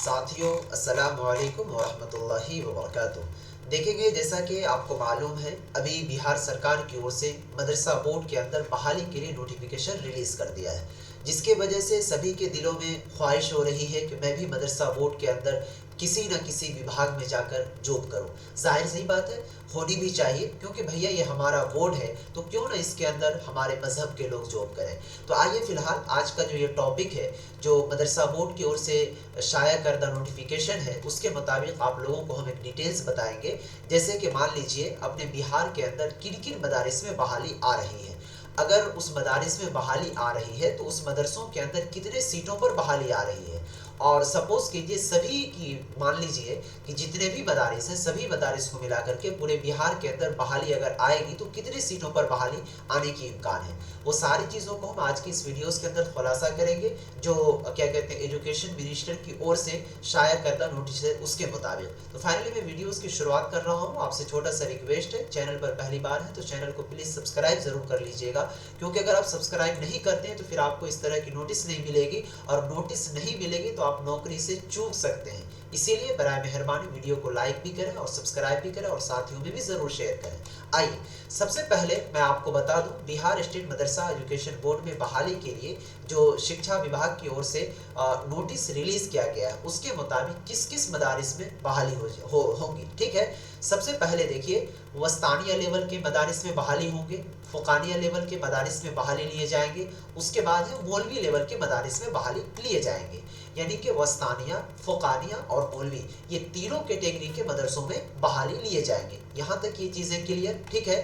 साथियों, अस्सलामु अलैकुम वरहमतुल्लाहि वबरकातुहू। देखेंगे, जैसा कि आपको मालूम है, अभी बिहार सरकार की ओर से मदरसा बोर्ड के अंदर बहाली के लिए नोटिफिकेशन रिलीज़ कर दिया है, जिसके वजह से सभी के दिलों में ख्वाहिश हो रही है कि मैं भी मदरसा बोर्ड के अंदर किसी न किसी विभाग में जाकर जॉब करूं। जाहिर सही बात है, होनी भी चाहिए, क्योंकि भैया ये हमारा बोर्ड है, तो क्यों ना इसके अंदर हमारे मज़हब के लोग जॉब करें। तो आइए फ़िलहाल आज का जो ये टॉपिक है, जो मदरसा बोर्ड की ओर से शाया करदा नोटिफिकेशन है, उसके मुताबिक आप लोगों को हम एक डिटेल्स बताएंगे। जैसे कि मान लीजिए, अपने बिहार के अंदर किन किन मदारिस में बहाली आ रही है। अगर उस मदारिस में बहाली आ रही है तो उस मदरसों के अंदर कितने सीटों पर बहाली आ रही है। और सपोज कीजिए, सभी की मान लीजिए कि जितने भी मदारिस हैं, सभी मदारिस को मिलाकर के पूरे बिहार के अंदर बहाली अगर आएगी तो कितनी सीटों पर बहाली आने की इम्कान है। वो सारी चीज़ों को हम आज की इस वीडियोस के अंदर खुलासा करेंगे, जो क्या कहते हैं, एजुकेशन मिनिस्टर की ओर से शाया करदा नोटिस है उसके मुताबिक। तो फाइनली मैं वीडियोस की शुरुआत कर रहा हूँ। आपसे छोटा सा रिक्वेस्ट है, चैनल पर पहली बार है तो चैनल को प्लीज़ सब्सक्राइब ज़रूर कर लीजिएगा, क्योंकि अगर आप सब्सक्राइब नहीं करते हैं तो फिर आपको इस तरह की नोटिस नहीं मिलेगी, और नोटिस नहीं मिलेगी तो आप नौकरी से चूक सकते हैं। इसीलिए बराए मेहरबानी वीडियो को लाइक भी करें और सब्सक्राइब भी करें और साथियों में भी ज़रूर शेयर करें। आइए, सबसे पहले मैं आपको बता दूं, बिहार स्टेट मदरसा एजुकेशन बोर्ड में बहाली के लिए जो शिक्षा विभाग की ओर से नोटिस रिलीज किया गया है, उसके मुताबिक किस किस मदारिस में बहाली होगी। ठीक है, सबसे पहले देखिए, वस्तानिया लेवल के मदारिस में बहाली होंगे, फ़ुकानिया लेवल के मदारिस में बहाली लिए जाएंगे, उसके बाद है मौलवी लेवल के मदारिस में बहाली लिए जाएंगे। यानी कि वस्तानिया, फ़ुकानिया और मौलवी, ये तीनों कैटेगरी के मदरसों में बहाली लिए जाएंगे। यहाँ तक ये चीज़ें क्लियर। ठीक है,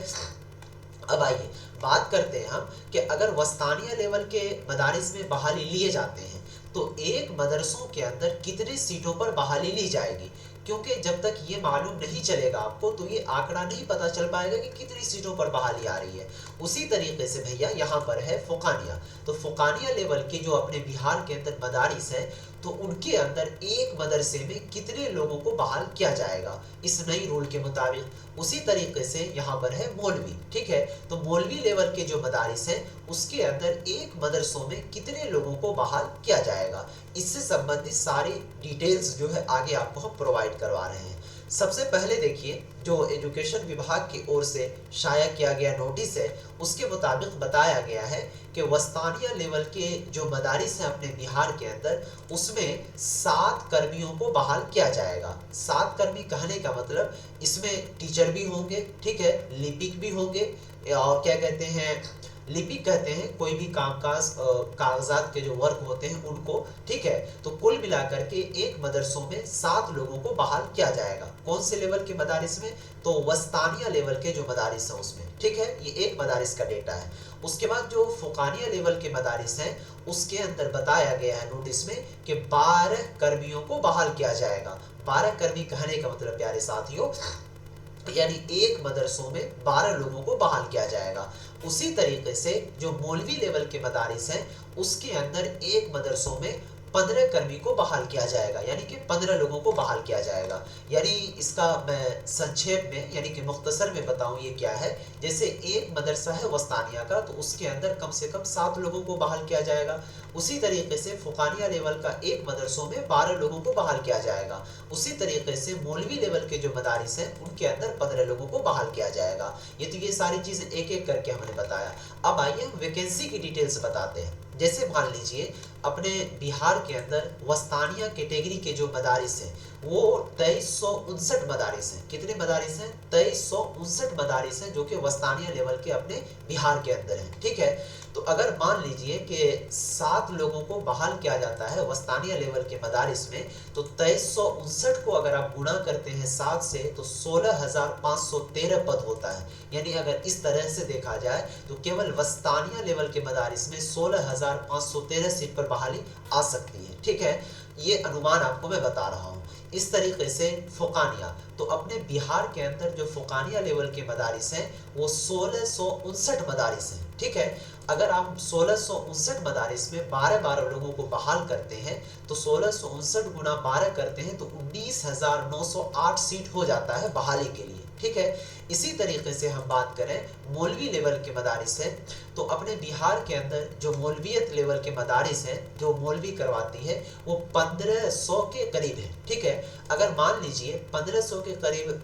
अब आइए बात करते हैं हम कि अगर वस्तानिया लेवल के मदारिस में बहाली लिए जाते हैं तो एक मदरसों के अंदर कितनी सीटों पर बहाली ली जाएगी, क्योंकि जब तक ये मालूम नहीं चलेगा आपको तो ये आंकड़ा नहीं पता चल पाएगा कि कितनी सीटों पर बहाली आ रही है। उसी तरीके से भैया यहाँ पर है फ़ुकानिया, तो फ़ुकानिया लेवल के जो अपने बिहार के अंदर मदारिस है, तो उनके अंदर एक मदरसे में कितने लोगों को बहाल किया जाएगा इस नई रूल के मुताबिक। उसी तरीके से यहाँ पर है मौलवी। ठीक है, तो मौलवी लेवल के जो मदारिस हैं, उसके अंदर एक मदरसों में कितने लोगों को बहाल किया जाएगा, इससे संबंधित सारी डिटेल्स जो है आगे आपको हम प्रोवाइड करवा रहे हैं। सबसे पहले देखिए, जो एजुकेशन विभाग की ओर से शाया किया गया नोटिस है, उसके मुताबिक बताया गया है कि वस्तानिया लेवल के जो मदारिस हैं अपने बिहार के अंदर, उसमें 7 कर्मियों को बहाल किया जाएगा। 7 कर्मी कहने का मतलब, इसमें टीचर भी होंगे, ठीक है, लिपिक भी होंगे, और क्या कहते हैं, लिपिक कहते हैं कोई भी कामकाज कागजात के जो वर्क होते हैं उनको। ठीक है, तो कुल मिलाकर के एक मदरसों में 7 लोगों को बहाल किया जाएगा। कौन से लेवल के मदारिस में? तो वस्तानिया लेवल के जो मदारिस हैं उसमें। ठीक है, ये एक मदारिस का डेटा है। उसके बाद जो फ़ुकानिया लेवल के मदारिस हैं, उसके अंदर बताया गया है नोटिस में कि 12 कर्मियों को बहाल किया जाएगा। 12 कर्मी कहने का मतलब प्यारे साथियों, यानी एक मदरसों में 12 लोगों को बहाल किया जाएगा। उसी तरीके से जो मौलवी लेवल के मदारिस हैं, उसके अंदर एक मदरसों में 15 कर्मी को बहाल किया जाएगा, यानी कि 15 लोगों को बहाल किया जाएगा। यानी इसका मैं संक्षेप में यानी कि मुख्तसर में बताऊं, ये क्या है, जैसे एक मदरसा है वस्तानिया का, तो उसके अंदर कम से कम 7 लोगों को बहाल किया जाएगा। उसी तरीके से फ़ुकानिया लेवल का एक मदरसों में 12 लोगों को बहाल किया जाएगा। उसी तरीके से मौलवी लेवल के जो मदारिस हैं, उनके अंदर 15 लोगों को बहाल किया जाएगा। ये सारी चीज़ें एक एक करके हमने बताया। अब आइए हम वैकेंसी की डिटेल्स बताते हैं। जैसे मान लीजिए, अपने बिहार के अंदर वस्तानिया कैटेगरी के जो मदारिस हैं, वो 2359 मदारिस हैं। कितने मदारिस हैं? 2359 मदारिस हैं, जो कि वस्तानिया लेवल के अपने बिहार के अंदर हैं। ठीक है, तो अगर मान लीजिए कि 7 लोगों को बहाल किया जाता है वस्तानिया लेवल के मदारिस में, तो 2359 को अगर आप गुणा करते हैं 7 से, तो 16,513 पद होता है। यानी अगर इस तरह से देखा जाए तो केवल वस्तानिया लेवल के मदारिस में 16,513 सीट पर बहाली आ सकती है। ठीक है, ये अनुमान आपको मैं बता रहा हूँ। इस तरीके से फ़ुकानिया, तो अपने बिहार के अंदर जो फ़ुकानिया लेवल के मदारिस हैं, वो 1659 मदारिस हैं। ठीक है, अगर आप 1659 मदारिस में 12-12 लोगों को बहाल करते हैं, तो 1659 गुना 12 करते हैं तो 19,908 सीट हो जाता है बहाली के लिए। ठीक है। इसी तरीके से हम बात करें मौलवी लेवल के मदारिस है, तो अपने बिहार के अंदर जो मौलवियत लेवल के मदारिस हैं, जो मौलवी करवाती है, वो 1500 के करीब है, ठीक है। अगर मान लीजिए 1500 के करीब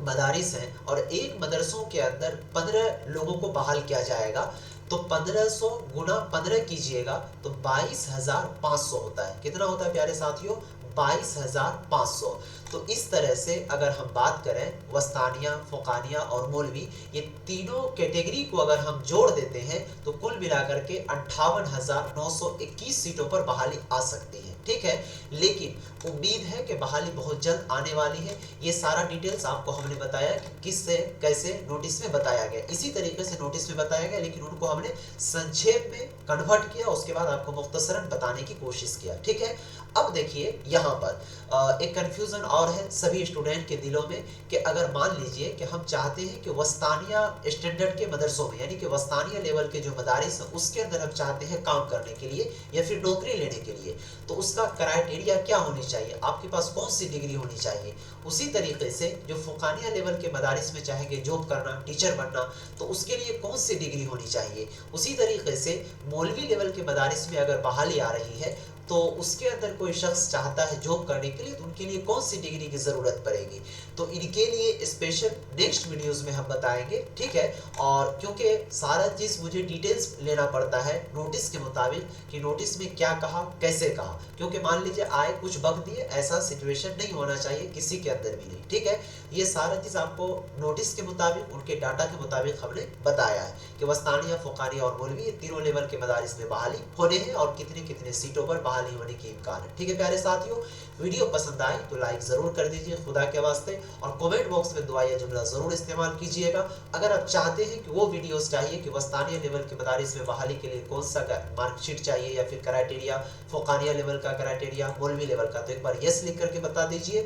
मदारिस हैं और एक मदरसों के अंदर 15 लोगों को बहाल किया जाएगा, तो 1500 गुना 15 कीजिएगा तो 22,500 होता है। कितना होता है प्यारे साथियों? 22,500। तो इस तरह से अगर हम बात करें वस्तानिया, फ़ुक़ानिया और मौलवी, ये तीनों कैटेगरी को अगर हम जोड़ देते हैं तो कुल मिलाकर के 58,921 सीटों पर बहाली आ सकती है, ठीक है। लेकिन उम्मीद है कि बहाली बहुत जल्द आने वाली है। ये सारा डिटेल्स आपको हमने बताया कि किससे कैसे नोटिस में बताया गया, इसी तरीके से नोटिस में बताया गया, लेकिन उनको हमने संक्षेप में कन्वर्ट किया, उसके बाद आपको मुख्तसरन बताने की कोशिश किया, ठीक है। अब देखिए यहाँ पर एक कन्फ्यूजन और है सभी स्टूडेंट के दिलों में कि अगर मान लीजिए कि हम चाहते हैं कि वस्तानिया स्टैंडर्ड के मदरसों में, यानी कि वस्तानिया लेवल के जो मदारिस हैं उसके अंदर हम चाहते हैं काम करने के लिए या फिर नौकरी लेने के लिए, तो उसका क्राइटेरिया क्या होनी चाहिए, आपके पास कौन सी डिग्री होनी चाहिए। उसी तरीके से जो फ़ुक़ानिया लेवल के मदारिस में चाहेंगे जॉब करना, टीचर बनना, तो उसके लिए कौन सी डिग्री होनी चाहिए। उसी तरीके से मौलवी लेवल के मदारिस में अगर बहाली आ रही है तो उसके अंदर कोई शख्स चाहता है जॉब करने के लिए, तो उनके लिए कौन सी डिग्री की ज़रूरत पड़ेगी, तो इनके लिए स्पेशल नेक्स्ट वीडियोस में हम बताएंगे, ठीक है। और क्योंकि सारा चीज़ मुझे डिटेल्स लेना पड़ता है नोटिस के मुताबिक कि नोटिस में क्या कहा, कैसे कहा, क्योंकि मान लीजिए आए कुछ वक्त दिए, ऐसा सिचुएशन नहीं होना चाहिए किसी के अंदर भी नहीं, ठीक है। ये सारा चीज़ आपको नोटिस के मुताबिक, उनके डाटा के मुताबिक हमने बताया है कि वस्तानिया, फ़ुक़ानिया और मौलवी, ये तीनों लेवल के मदारिस में बहाली होने हैं और कितने कितने सीटों पर बहाली होने की इम्कान है, ठीक है प्यारे साथियों। वीडियो पसंद आए तो लाइक ज़रूर कर दीजिए खुदा के वास्ते, और कमेंट बॉक्स में दुआ या जुमला ज़रूर इस्तेमाल कीजिएगा। अगर आप चाहते हैं कि वो वीडियोस चाहिए कि वस्तानिया लेवल के मदारिस में बहाली के लिए कौन सा मार्कशीट चाहिए या फिर क्राइटेरिया, फ़ुक़ानिया लेवल का क्राइटेरिया, मौलवी लेवल का, तो एक बार यस लिख करके बता दीजिए,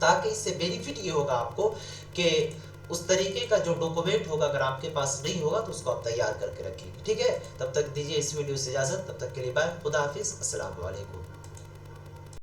ताकि इससे बेनिफिट ये होगा आपको कि उस तरीके का जो डॉक्यूमेंट होगा अगर आपके पास नहीं होगा तो उसको आप तैयार करके रखिए, ठीक है। तब तक दीजिए इस वीडियो से इजाज़त, तब तक के लिए बाय, खुदा हाफिज़, अस्सलाम वालेकुम।